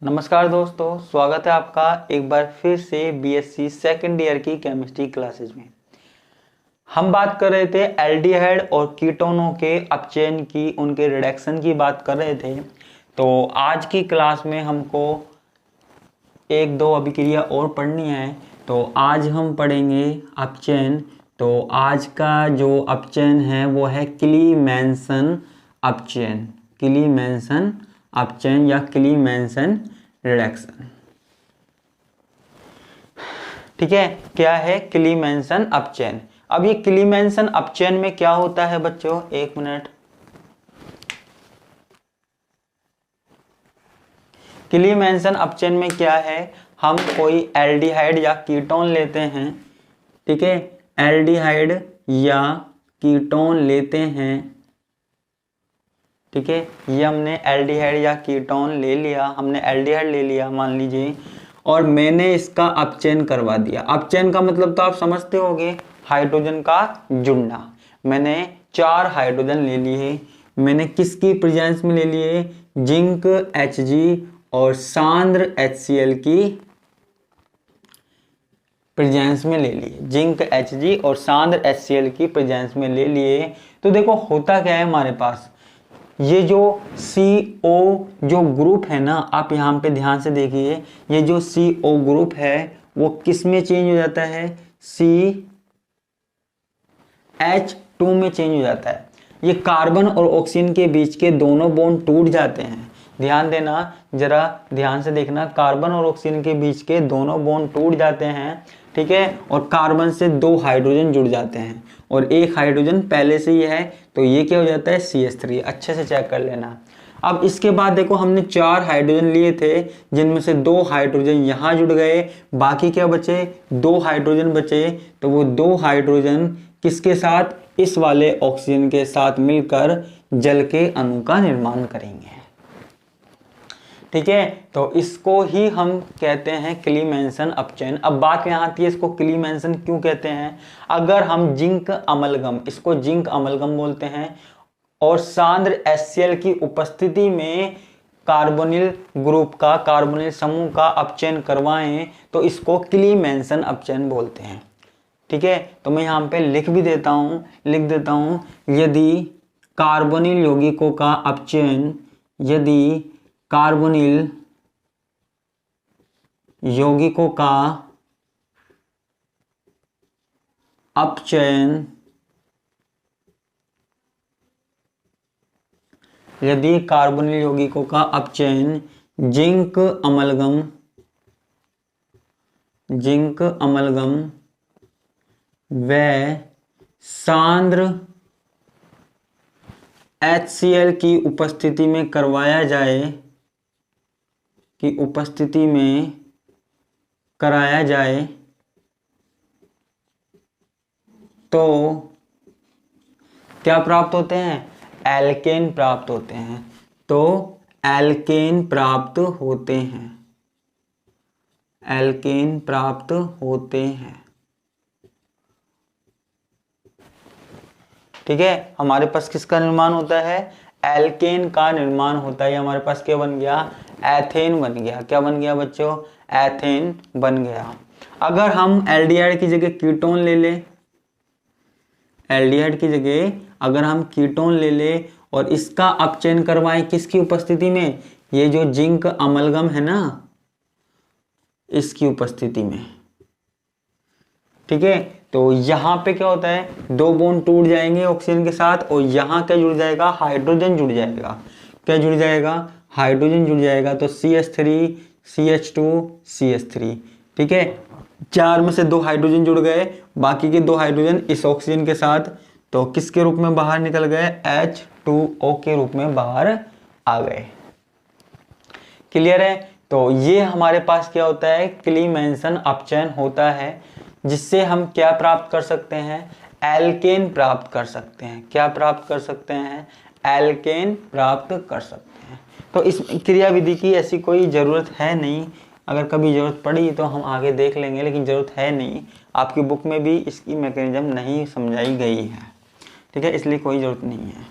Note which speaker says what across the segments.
Speaker 1: नमस्कार दोस्तों, स्वागत है आपका एक बार फिर से बीएससी सेकेंड ईयर की केमिस्ट्री क्लासेस में। हम बात कर रहे थे एल्डिहाइड और कीटोनों के अपचयन की, उनके रिडक्शन की बात कर रहे थे। तो आज की क्लास में हमको एक दो अभिक्रिया और पढ़नी है। तो आज हम पढ़ेंगे अपचयन। तो आज का जो अपचयन है वो है क्लीमेंसन अपचयन, क्लीमेंसन अपचयन या क्लीमेंसन रिडक्शन। ठीक है, क्या है क्लीमेंसन अपचयन। अब ये क्लीमेंसन अपचयन में क्या होता है बच्चों, एक मिनट। क्लीमेंसन अपचयन में क्या है, हम कोई एल्डिहाइड या कीटोन लेते हैं। ठीक है, एल्डिहाइड या कीटोन लेते हैं। ठीक है, ये हमने एल्डिहाइड या कीटोन ले लिया, हमने एल्डिहाइड ले लिया मान लीजिए, और मैंने इसका अपचयन करवा दिया। अपचयन का मतलब तो आप समझते होंगे, हाइड्रोजन का जुड़ना। मैंने 4 हाइड्रोजन ले लिए। मैंने किसकी प्रेजेंस में ले लिए, जिंक Hg और सांद्र HCl की प्रेजेंस में ले लिए। जिंक Hg और सांद्र HCl की प्रेजेंस में ले लिए। तो देखो होता क्या है हमारे पास, ये जो CO जो ग्रुप है ना, आप यहाँ पे ध्यान से देखिए, ये जो CO ग्रुप है वो किस में चेंज हो जाता है, CH2 में चेंज हो जाता है। ये कार्बन और ऑक्सीजन के बीच के दोनों बॉन्ड टूट जाते हैं। ध्यान देना, जरा ध्यान से देखना, कार्बन और ऑक्सीजन के बीच के दोनों बॉन्ड टूट जाते हैं। ठीक है, और कार्बन से 2 हाइड्रोजन जुड़ जाते हैं और 1 हाइड्रोजन पहले से ही है, तो ये क्या हो जाता है, CH3। अच्छे से चेक कर लेना। अब इसके बाद देखो, हमने 4 हाइड्रोजन लिए थे, जिनमें से 2 हाइड्रोजन यहाँ जुड़ गए, बाकी क्या बचे, 2 हाइड्रोजन बचे। तो वो 2 हाइड्रोजन किसके साथ, इस वाले ऑक्सीजन के साथ मिलकर जल के अणु का निर्माण करेंगे। ठीक है, तो इसको ही हम कहते हैं क्लीमेंसन अपचयन। अब बात यहाँ आती है, इसको क्लीमेंसन क्यों कहते हैं। अगर हम जिंक अमलगम, इसको जिंक अमलगम बोलते हैं, और सांद्र HCl की उपस्थिति में कार्बोनिल ग्रुप का, कार्बोनिल समूह का अपचयन करवाएं, तो इसको क्लीमेंसन अपचयन बोलते हैं। ठीक है, तो मैं यहाँ पे लिख देता हूं, यदि कार्बोनिल यौगिकों का अपचयन, यदि कार्बोनिल यौगिकों का अपचयन, यदि कार्बोनिल यौगिकों का अपचयन जिंक अमलगम व सांद्र HCl की उपस्थिति में करवाया जाए, तो क्या प्राप्त होते हैं, एल्केन प्राप्त होते हैं। तो एल्केन प्राप्त होते हैं, एल्केन प्राप्त होते हैं। ठीक है, हमारे पास किसका निर्माण होता है, एल्केन का निर्माण होता है। हमारे पास क्या बन गया, एथेन बन गया। क्या बन गया बच्चों, एथेन बन गया। अगर हम एल्डिहाइड की जगह कीटोन ले ले, एल्डिहाइड की जगह अगर हम कीटोन ले ले और इसका अपचयन करवाएं किसकी उपस्थिति में, ये जो जिंक अमलगम है ना, इसकी उपस्थिति में। ठीक है, तो यहाँ पे क्या होता है, 2 बॉन्ड टूट जाएंगे ऑक्सीजन के साथ, और यहाँ क्या जुड़ जाएगा, हाइड्रोजन जुड़ जाएगा। क्या जुड़ जाएगा, हाइड्रोजन जुड़ जाएगा। तो CH3 CH2 CH3। ठीक है, 4 में से 2 हाइड्रोजन जुड़ गए, बाकी के 2 हाइड्रोजन इस ऑक्सीजन के साथ तो किसके रूप में बाहर निकल गए, H2O के रूप में बाहर आ गए। क्लियर है। तो ये हमारे पास क्या होता है, क्लीमेंसन अपचयन होता है, जिससे हम क्या प्राप्त कर सकते हैं, एल्केन प्राप्त कर सकते हैं। क्या प्राप्त कर सकते हैं, एल्केन प्राप्त कर सकते हैं। तो इस क्रियाविधि की ऐसी कोई ज़रूरत है नहीं, अगर कभी ज़रूरत पड़ी तो हम आगे देख लेंगे, लेकिन ज़रूरत है नहीं। आपकी बुक में भी इसकी मैकेनिज्म नहीं समझाई गई है। ठीक है, इसलिए कोई ज़रूरत नहीं है,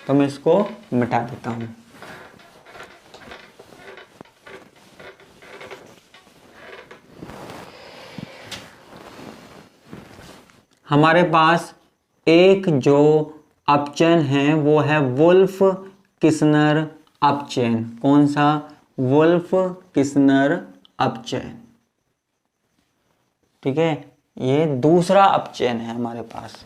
Speaker 1: तो मैं इसको मिटा देता हूँ। हमारे पास एक जो अपचयन है वो है वुल्फ किस्नर अपचयन। कौन सा? वुल्फ किस्नर अपचयन। ठीक है, ये दूसरा अपचयन है हमारे पास।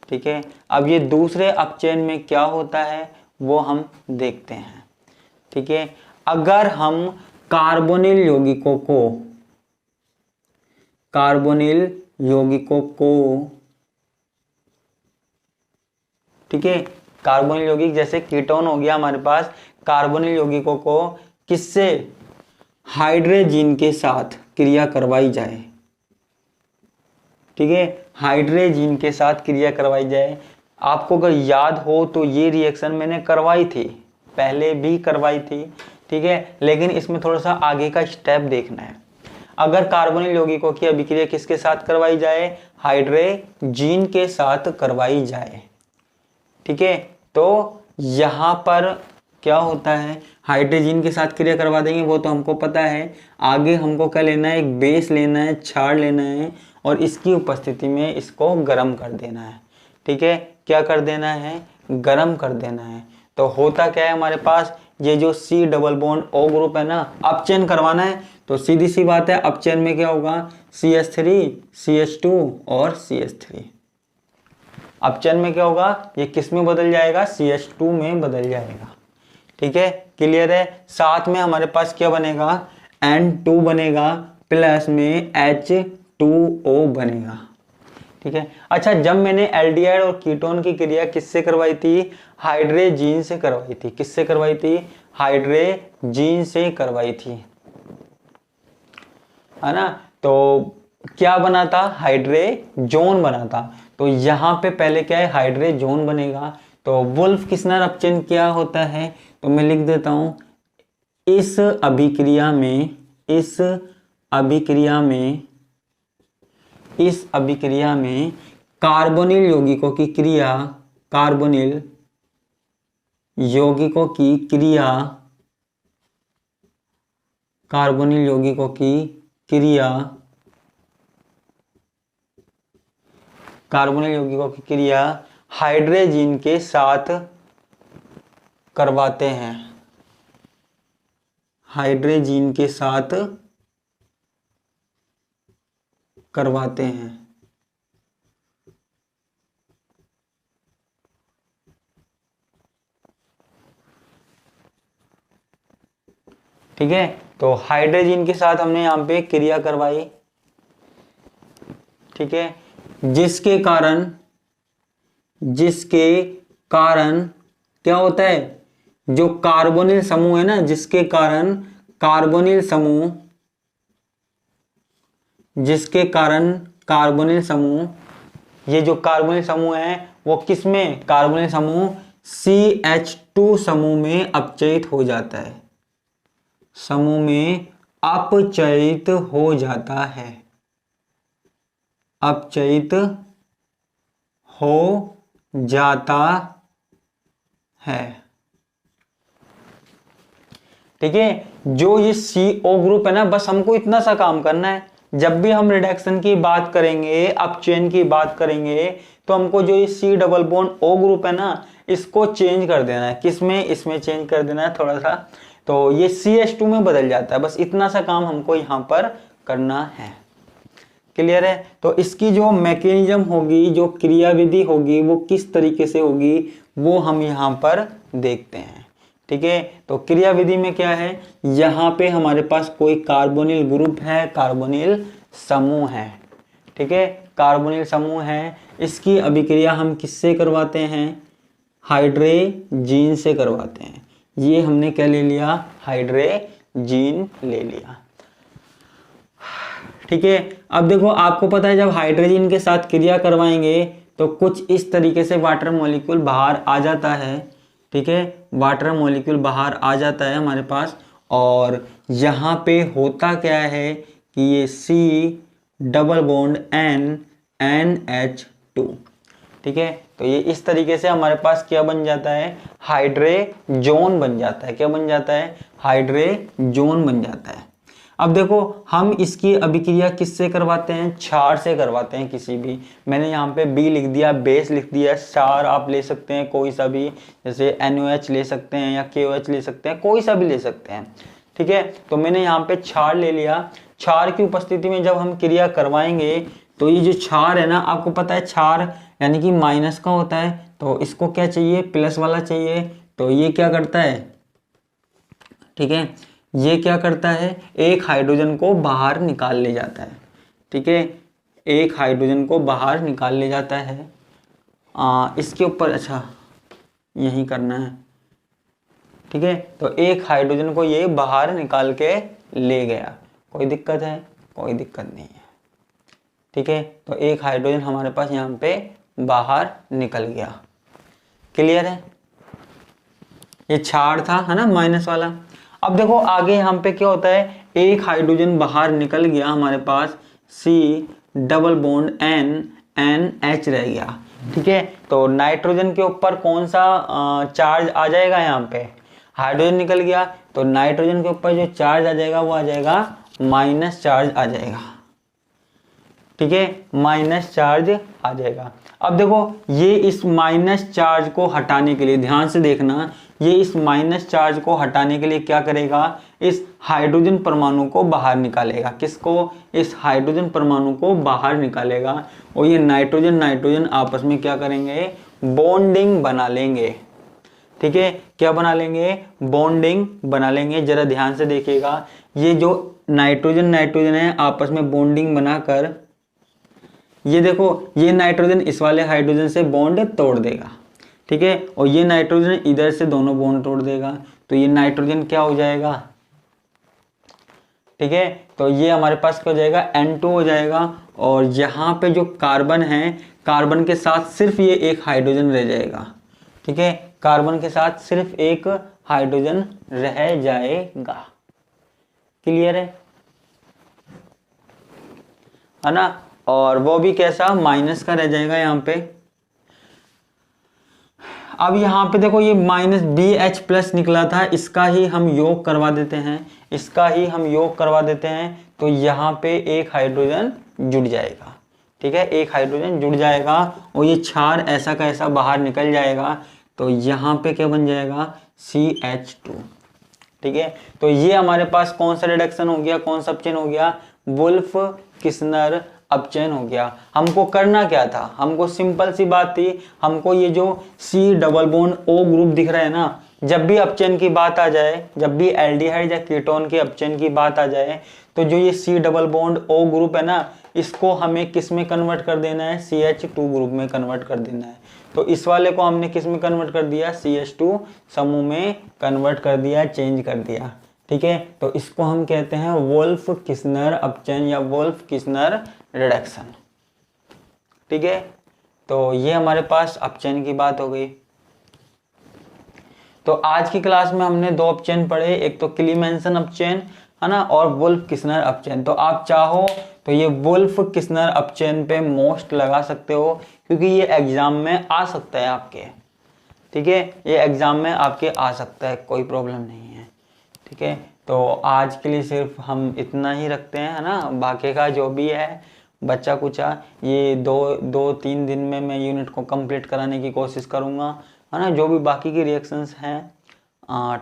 Speaker 1: ठीक है, अब ये दूसरे अपचयन में क्या होता है वो हम देखते हैं। ठीक है, अगर हम कार्बोनिल यौगिकों को ठीक है, कार्बोनिल यौगिक जैसे कीटोन हो गया हमारे पास, कार्बोनिल यौगिकों को किससे? हाइड्रोजन के साथ क्रिया करवाई जाए। ठीक है, हाइड्रोजन के साथ क्रिया करवाई जाए। आपको अगर याद हो तो ये रिएक्शन मैंने करवाई थी, पहले भी करवाई थी। ठीक है, लेकिन इसमें थोड़ा सा आगे का स्टेप देखना है। अगर कार्बोनिल यौगिकों की अभिक्रिया किसके साथ करवाई जाए? हाइड्रोजन के साथ करवाई जाए। ठीक है, तो यहां पर क्या होता है, हाइड्रोजन के साथ क्रिया करवा देंगे वो तो हमको पता है। आगे हमको क्या लेना है? एक बेस लेना है, क्षार लेना है और इसकी उपस्थिति में इसको गर्म कर देना है। ठीक है, क्या कर देना है? गर्म कर देना है। तो होता क्या है हमारे पास, ये जो C double bond O group है ना, अपचयन करवाना है तो सीधी सी बात है, अपचयन में क्या होगा? CH3 CH2 और CH3। अपचयन में क्या होगा? ये किस में बदल जाएगा? CH2 में बदल जाएगा। ठीक है, क्लियर है? साथ में हमारे पास क्या बनेगा? N2 बनेगा प्लस में H2O बनेगा। ठीक है, अच्छा, जब मैंने एल्डिहाइड और कीटोन की क्रिया किससे करवाई थी? हाइड्रोजन से करवाई थी। किससे करवाई थी? हाइड्रोजन से करवाई थी, है ना। तो क्या बना था? हाइड्रोजन बना था। तो यहां पे पहले क्या है? हाइड्रोजन बनेगा। तो वुल्फ किस्नर अपचयन क्या होता है? तो मैं लिख देता हूं, इस अभिक्रिया में कार्बोनिल यौगिकों की क्रिया हाइड्रोजन के साथ करवाते हैं। ठीक है, तो हाइड्रोजन के साथ हमने यहां पे क्रिया करवाई। ठीक है, जिसके कारण क्या होता है? जो कार्बोनिल समूह है ना, जिसके कारण कार्बोनिल समूह, ये जो कार्बोनिल समूह है वो किसमें? कार्बोनिल समूह CH2 समूह में अपचयित हो जाता है। अपचयित हो जाता है। ठीक है, जो ये CO ग्रुप है ना, बस हमको इतना सा काम करना है। जब भी हम रिडक्शन की बात करेंगे, अपचयन की बात करेंगे, तो हमको जो ये C double bond O group है ना, इसको चेंज कर देना है। किसमें? इसमें चेंज कर देना है थोड़ा सा, तो ये CH2 में बदल जाता है। बस इतना सा काम हमको यहाँ पर करना है। क्लियर है? तो इसकी जो मैकेनिज्म होगी, जो क्रियाविधि होगी, वो किस तरीके से होगी वो हम यहाँ पर देखते हैं। ठीक है, तो क्रियाविधि में क्या है? यहाँ पे हमारे पास कोई कार्बोनिल ग्रुप है, कार्बोनिल समूह है। ठीक है, कार्बोनिल समूह है। इसकी अभिक्रिया हम किससे करवाते हैं? हाइड्रोजन से करवाते हैं। ये हमने क्या ले लिया? हाइड्रोजन ले लिया। ठीक है, अब देखो, आपको पता है जब हाइड्रोजन के साथ क्रिया करवाएंगे तो कुछ इस तरीके से वाटर मॉलिक्यूल बाहर आ जाता है। ठीक है, वाटर मॉलिक्यूल बाहर आ जाता है हमारे पास, और यहाँ पे होता क्या है कि ये C डबल बॉन्ड NH2। ठीक है, तो ये इस तरीके से हमारे पास क्या बन जाता है? हाइड्रोजन बन जाता है। क्या बन जाता है? हाइड्रोजन बन जाता है। अब देखो हम इसकी अभिक्रिया किससे करवाते हैं, क्षार से करवाते हैं किसी भी। मैंने यहाँ पे बी लिख दिया, बेस लिख दिया, क्षार आप ले सकते हैं कोई सा भी, जैसे NaOH ले सकते हैं या KOH ले सकते हैं, कोई सा भी ले सकते हैं, ठीक है। तो मैंने यहाँ पे क्षार ले लिया। क्षार की उपस्थिति में जब हम क्रिया करवाएंगे तो ये जो क्षार है ना, आपको पता है क्षार यानी कि माइनस का होता है, तो इसको क्या चाहिए, प्लस वाला चाहिए। तो ये क्या करता है, ठीक है, ये क्या करता है, एक हाइड्रोजन को बाहर निकाल ले जाता है, ठीक है, एक हाइड्रोजन को बाहर निकाल ले जाता है। इसके ऊपर अच्छा यही करना है, ठीक है। तो एक हाइड्रोजन को ये बाहर निकाल के ले गया, कोई दिक्कत है, कोई दिक्कत नहीं है, ठीक है। तो एक हाइड्रोजन हमारे पास यहाँ पे बाहर निकल गया, क्लियर है। ये क्षार था, है ना, माइनस वाला। अब देखो आगे यहाँ पे क्या होता है, एक हाइड्रोजन बाहर निकल गया, हमारे पास C डबल बॉन्ड NH रह गया, ठीक है। तो नाइट्रोजन के ऊपर कौन सा चार्ज आ जाएगा, यहाँ पे हाइड्रोजन निकल गया तो नाइट्रोजन के ऊपर जो चार्ज आ जाएगा वो आ जाएगा माइनस चार्ज आ जाएगा, ठीक है, माइनस चार्ज आ जाएगा। अब देखो ये इस माइनस चार्ज को हटाने के लिए, ध्यान से देखना, ये इस माइनस चार्ज को हटाने के लिए क्या करेगा, इस हाइड्रोजन परमाणु को बाहर निकालेगा। किसको, इस हाइड्रोजन परमाणु को बाहर निकालेगा। और ये नाइट्रोजन नाइट्रोजन आपस में क्या करेंगे, बॉन्डिंग बना लेंगे, ठीक है। क्या बना लेंगे, बॉन्डिंग बना लेंगे। जरा ध्यान से देखिएगा, ये जो नाइट्रोजन नाइट्रोजन है आपस में बॉन्डिंग बनाकर, ये देखो ये नाइट्रोजन इस वाले हाइड्रोजन से बॉन्ड तोड़ देगा, ठीक है, और ये नाइट्रोजन इधर से दोनों बॉन्ड तोड़ देगा, तो ये नाइट्रोजन क्या हो जाएगा, ठीक है। तो ये हमारे पास क्या हो जाएगा, N2 हो जाएगा। और यहाँ पे जो कार्बन है, कार्बन के साथ सिर्फ ये एक हाइड्रोजन रह जाएगा, ठीक है, कार्बन के साथ सिर्फ एक हाइड्रोजन रह जाएगा, क्लियर है ना। और वो भी कैसा, माइनस का रह जाएगा यहाँ पे। अब यहाँ पे देखो ये माइनस BH प्लस निकला था, इसका ही हम योग करवा देते हैं, इसका ही हम योग करवा देते हैं। तो यहाँ पे एक हाइड्रोजन जुड़ जाएगा, ठीक है, एक हाइड्रोजन जुड़ जाएगा और ये क्षार ऐसा का ऐसा बाहर निकल जाएगा। तो यहाँ पे क्या बन जाएगा, CH2, ठीक है। तो ये हमारे पास कौन सा रिडक्शन हो गया, कौन सा अपचयन हो गया, वुल्फ किस्नर अपचयन हो गया। हमको करना क्या था, हमको सिंपल सी बात थी, हमको ये जो C double bond O group दिख रहा है ना, जब भी अपचयन की बात आ जाए, जब भी एल्डिहाइड या कीटोन के अपचयन की बात आ जाए, तो जो ये C double bond O group है ना, इसको हमें किस में कन्वर्ट कर देना है, CH2 ग्रुप में कन्वर्ट कर देना है। तो इस वाले को हमने किस में कन्वर्ट कर दिया, CH2 समूह में कन्वर्ट कर दिया, चेंज कर दिया, ठीक है। तो इसको हम कहते हैं वुल्फ किस्नर अपचयन या वुल्फ किस्नर रिडक्शन, ठीक है। तो ये हमारे पास अपचयन की बात हो गई। तो आज की क्लास में हमने दो अपचयन पढ़े, एक तो क्लीमेंसन अपचयन है ना, और वुल्फ किस्नर अपचयन। तो आप चाहो तो ये वुल्फ किस्नर अपचयन पे मोस्ट लगा सकते हो, क्योंकि ये एग्जाम में आ सकता है आपके, ठीक है, ये एग्जाम में आपके आ सकता है, कोई प्रॉब्लम नहीं है, ठीक है। तो आज के लिए सिर्फ हम इतना ही रखते हैं, है ना। बाकी का जो भी है बच्चा कुछ ये दो तीन दिन में मैं यूनिट को कंप्लीट कराने की कोशिश करूँगा, है ना। जो भी बाकी की रिएक्शंस हैं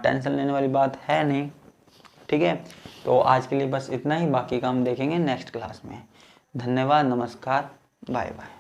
Speaker 1: टेंशन लेने वाली बात है नहीं, ठीक है। तो आज के लिए बस इतना ही, बाकी का हम देखेंगे नेक्स्ट क्लास में। धन्यवाद, नमस्कार, बाय बाय।